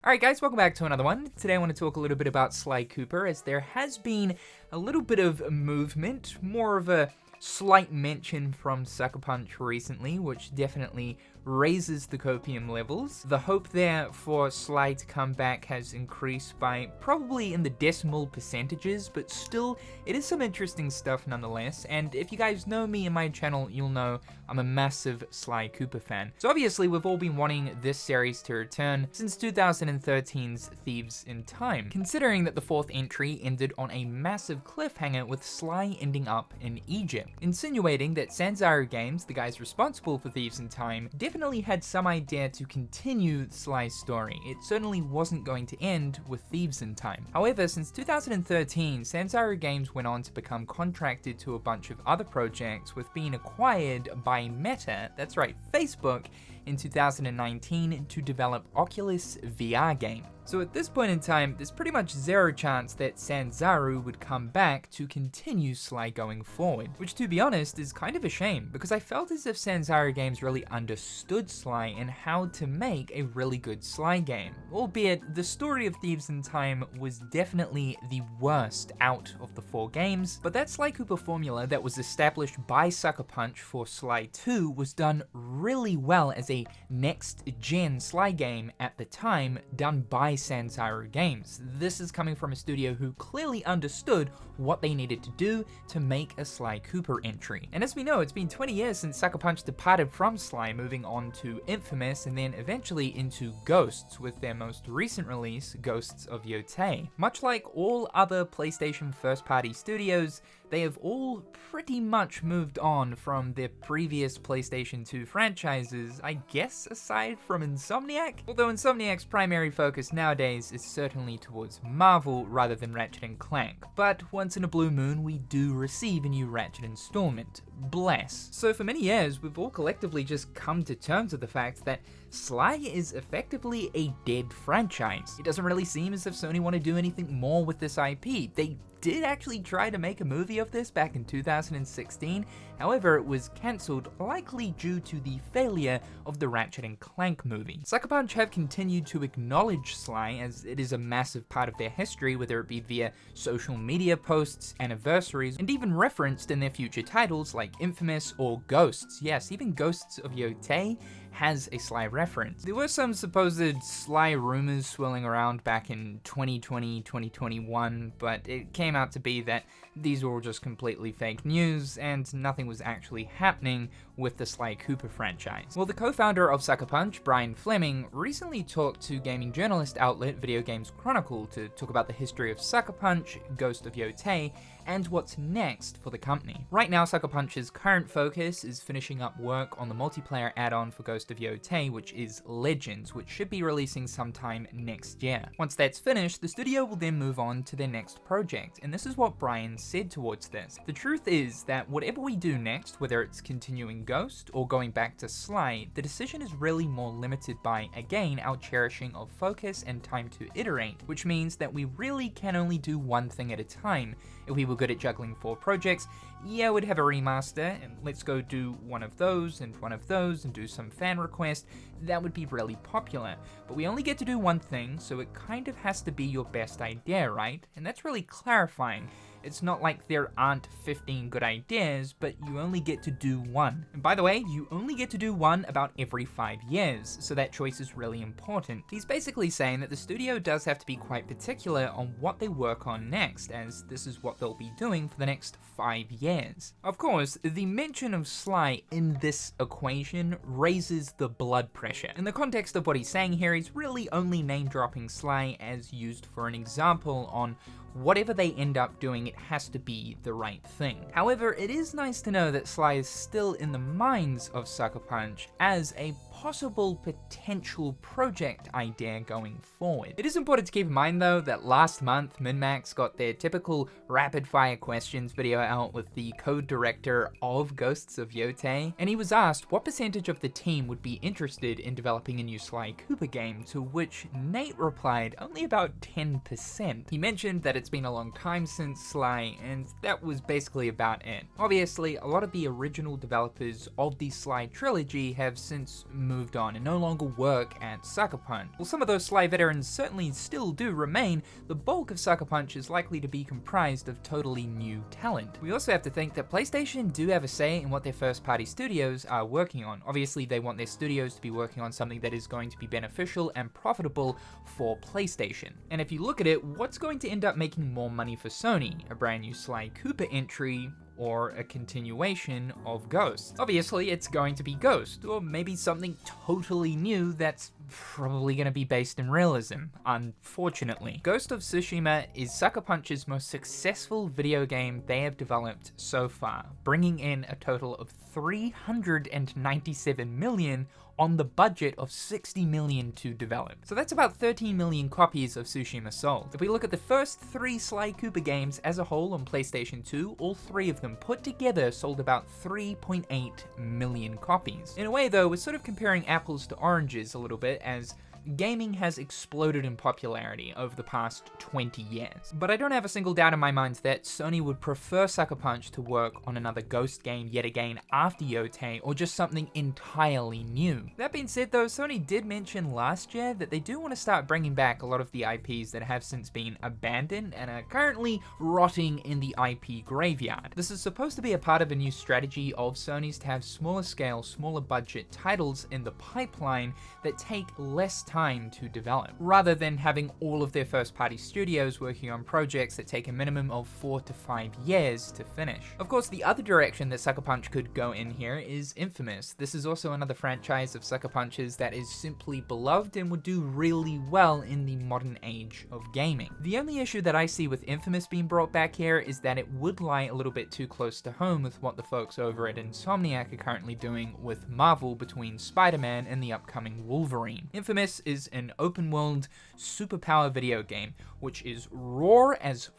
Alright guys, welcome back to another one. Today I want to talk a little bit about Sly Cooper, as there has been a little bit of movement, more of a slight mention from Sucker Punch recently, which definitely raises the copium levels. The hope there for Sly to come back has increased by probably in the decimal percentages, but still, it is some interesting stuff nonetheless. And if you guys know me and my channel, you'll know I'm a massive Sly Cooper fan. So obviously, we've all been wanting this series to return since 2013's Thieves in Time, considering that the fourth entry ended on a massive cliffhanger with Sly ending up in Egypt, insinuating that Sanzaru Games, the guys responsible for Thieves in Time, definitely had some idea to continue Sly's story. It certainly wasn't going to end with Thieves in Time. However, since 2013, Sanzaru Games went on to become contracted to a bunch of other projects, with being acquired by Meta, that's right, Facebook, in 2019 to develop Oculus VR game. So at this point in time, there's pretty much zero chance that Sanzaru would come back to continue Sly going forward, which to be honest is kind of a shame, because I felt as if Sanzaru Games really understood Sly and how to make a really good Sly game. Albeit, the story of Thieves in Time was definitely the worst out of the four games, but that Sly Cooper formula that was established by Sucker Punch for Sly 2 was done really well as a next-gen Sly game at the time, done by Sanzaru Games. This is coming from a studio who clearly understood what they needed to do to make a Sly Cooper entry. And as we know, it's been 20 years since Sucker Punch departed from Sly, moving on to Infamous and then eventually into Ghosts with their most recent release, Ghosts of Yotei. Much like all other PlayStation first-party studios, they have all pretty much moved on from their previous PlayStation 2 franchises, I guess aside from Insomniac? Although Insomniac's primary focus nowadays is certainly towards Marvel rather than Ratchet & Clank. But once in a blue moon, we do receive a new Ratchet installment. Bless. So for many years, we've all collectively just come to terms with the fact that Sly is effectively a dead franchise. It doesn't really seem as if Sony want to do anything more with this IP. They did actually try to make a movie of this back in 2016, however it was cancelled, likely due to the failure of the Ratchet & Clank movie. Sucker Punch have continued to acknowledge Sly, as it is a massive part of their history, whether it be via social media posts, anniversaries, and even referenced in their future titles like Infamous or Ghosts. Yes, even Ghosts of Yotei has a Sly reference. There were some supposed Sly rumors swirling around back in 2020, 2021, but it came out to be that these were all just completely fake news and nothing was actually happening with the Sly Cooper franchise. Well, the co-founder of Sucker Punch, Brian Fleming, recently talked to gaming journalist outlet Video Games Chronicle to talk about the history of Sucker Punch, Ghost of Yotei, and what's next for the company. Right now, Sucker Punch's current focus is finishing up work on the multiplayer add-on for Ghost of Yotei, which is Legends, which should be releasing sometime next year. Once that's finished, the studio will then move on to their next project, and this is what Brian said towards this. The truth is that whatever we do next, whether it's continuing Ghost or going back to Sly, the decision is really more limited by, again, our cherishing of focus and time to iterate, which means that we really can only do one thing at a time. If we were good at juggling 4 projects, yeah, we'd have a remaster, and let's go do one of those and one of those and do some fan request. That would be really popular. But we only get to do one thing, so it kind of has to be your best idea, right? And that's really clarifying. It's not like there aren't 15 good ideas, but you only get to do one. And by the way, you only get to do one about every 5 years, so that choice is really important. He's basically saying that the studio does have to be quite particular on what they work on next, as this is what they'll be doing for the next 5 years. Of course, the mention of Sly in this equation raises the blood pressure. In the context of what he's saying here, he's really only name-dropping Sly as used for an example on whatever they end up doing, it has to be the right thing. However, it is nice to know that Sly is still in the minds of Sucker Punch as a possible potential project idea going forward. It is important to keep in mind though that last month MinMax got their typical rapid fire questions video out with the co-director of Ghosts of Yotei, and he was asked what percentage of the team would be interested in developing a new Sly Cooper game, to which Nate replied only about 10%. He mentioned that it's been a long time since Sly, and that was basically about it. Obviously, a lot of the original developers of the Sly trilogy have since moved on and no longer work at Sucker Punch. While some of those Sly veterans certainly still do remain, the bulk of Sucker Punch is likely to be comprised of totally new talent. We also have to think that PlayStation do have a say in what their first-party studios are working on. Obviously, they want their studios to be working on something that is going to be beneficial and profitable for PlayStation. And if you look at it, what's going to end up making more money for Sony? A brand new Sly Cooper entry, or a continuation of Ghost? Obviously, it's going to be Ghost, or maybe something totally new that's probably going to be based in realism, unfortunately. Ghost of Tsushima is Sucker Punch's most successful video game they have developed so far, bringing in a total of $397 million on the budget of $60 million to develop. So that's about 13 million copies of Tsushima sold. If we look at the first 3 Sly Cooper games as a whole on PlayStation 2, all 3 of them put together sold about 3.8 million copies. In a way though, we're sort of comparing apples to oranges a little bit, as gaming has exploded in popularity over the past 20 years. But I don't have a single doubt in my mind that Sony would prefer Sucker Punch to work on another Ghost game yet again after Yotei, or just something entirely new. That being said though, Sony did mention last year that they do want to start bringing back a lot of the IPs that have since been abandoned and are currently rotting in the IP graveyard. This is supposed to be a part of a new strategy of Sony's to have smaller scale, smaller budget titles in the pipeline that take less time to develop, rather than having all of their first-party studios working on projects that take a minimum of 4 to 5 years to finish. Of course, the other direction that Sucker Punch could go in here is Infamous. This is also another franchise of Sucker Punch's that is simply beloved and would do really well in the modern age of gaming. The only issue that I see with Infamous being brought back here is that it would lie a little bit too close to home with what the folks over at Insomniac are currently doing with Marvel between Spider-Man and the upcoming Wolverine. Infamous is an open world superpower video game which is raw as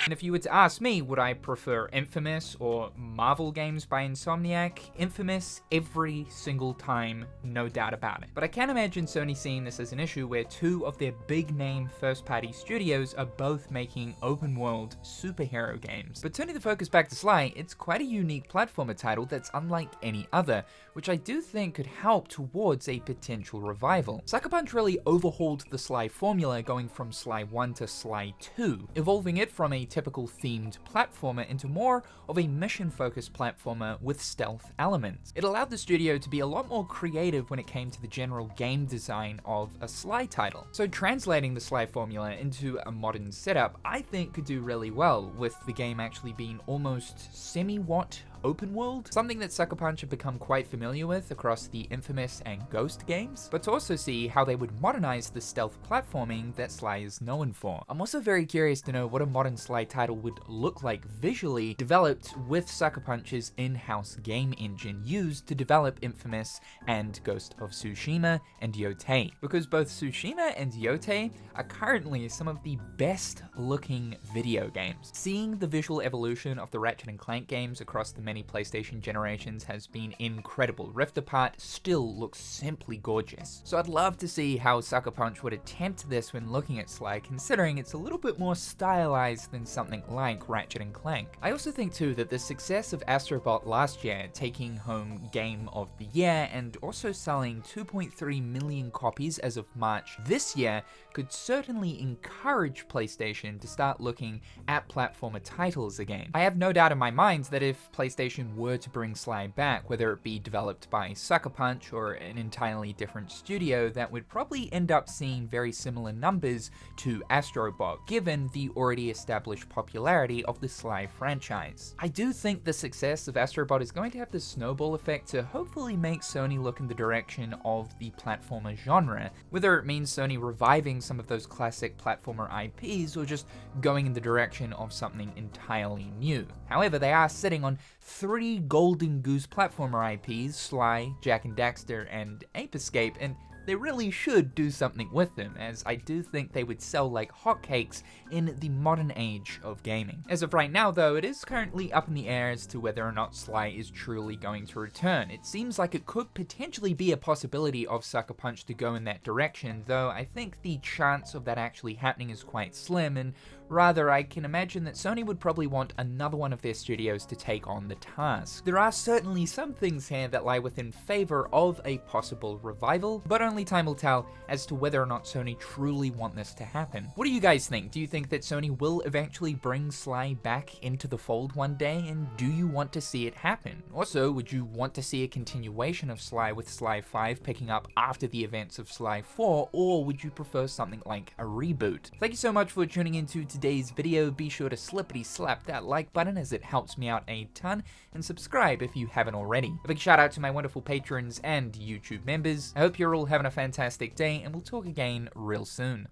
and if you were to ask me, would I prefer Infamous or Marvel games by Insomniac? Infamous every single time, no doubt about it. But I can't imagine Sony seeing this as an issue where 2 of their big name first party studios are both making open world superhero games. But turning the focus back to Sly, it's quite a unique platformer title that's unlike any other, which I do think could help towards a potential revival. Sucker Punch really overhauled the Sly formula, going from Sly 1 to Sly 2, evolving it from a typical themed platformer into more of a mission-focused platformer with stealth elements. It allowed the studio to be a lot more creative when it came to the general game design of a Sly title. So translating the Sly formula into a modern setup, I think could do really well, with the game actually being almost semi-what open world, something that Sucker Punch have become quite familiar with across the Infamous and Ghost games, but to also see how they would modernize the stealth platforming that Sly is known for. I'm also very curious to know what a modern Sly title would look like visually, developed with Sucker Punch's in-house game engine used to develop Infamous and Ghost of Tsushima and Yotei, because both Tsushima and Yotei are currently some of the best looking video games. Seeing the visual evolution of the Ratchet & Clank games across the many PlayStation generations has been incredible. Rift Apart still looks simply gorgeous. So I'd love to see how Sucker Punch would attempt this when looking at Sly, considering it's a little bit more stylized than something like Ratchet & Clank. I also think too that the success of Astrobot last year, taking home Game of the Year and also selling 2.3 million copies as of March this year, could certainly encourage PlayStation to start looking at platformer titles again. I have no doubt in my mind that if PlayStation were to bring Sly back, whether it be developed by Sucker Punch or an entirely different studio, that would probably end up seeing very similar numbers to Astrobot, given the already established popularity of the Sly franchise. I do think the success of Astrobot is going to have the snowball effect to hopefully make Sony look in the direction of the platformer genre, whether it means Sony reviving some of those classic platformer IPs or just going in the direction of something entirely new. However, they are sitting on 3 Golden Goose platformer IPs, Sly, Jak and Daxter, and Ape Escape, and they really should do something with them, as I do think they would sell like hotcakes in the modern age of gaming. As of right now though, it is currently up in the air as to whether or not Sly is truly going to return. It seems like it could potentially be a possibility of Sucker Punch to go in that direction, though I think the chance of that actually happening is quite slim, and rather I can imagine that Sony would probably want another one of their studios to take on the task. There are certainly some things here that lie within favor of a possible revival, but only time will tell as to whether or not Sony truly want this to happen. What do you guys think? Do you think that Sony will eventually bring Sly back into the fold one day, and do you want to see it happen? Also, would you want to see a continuation of Sly with Sly 5 picking up after the events of Sly 4, or would you prefer something like a reboot? Thank you so much for tuning into today's video. Be sure to slippity slap that like button as it helps me out a ton, and subscribe if you haven't already. A big shout out to my wonderful patrons and YouTube members. I hope you're all having a fantastic day, and we'll talk again real soon.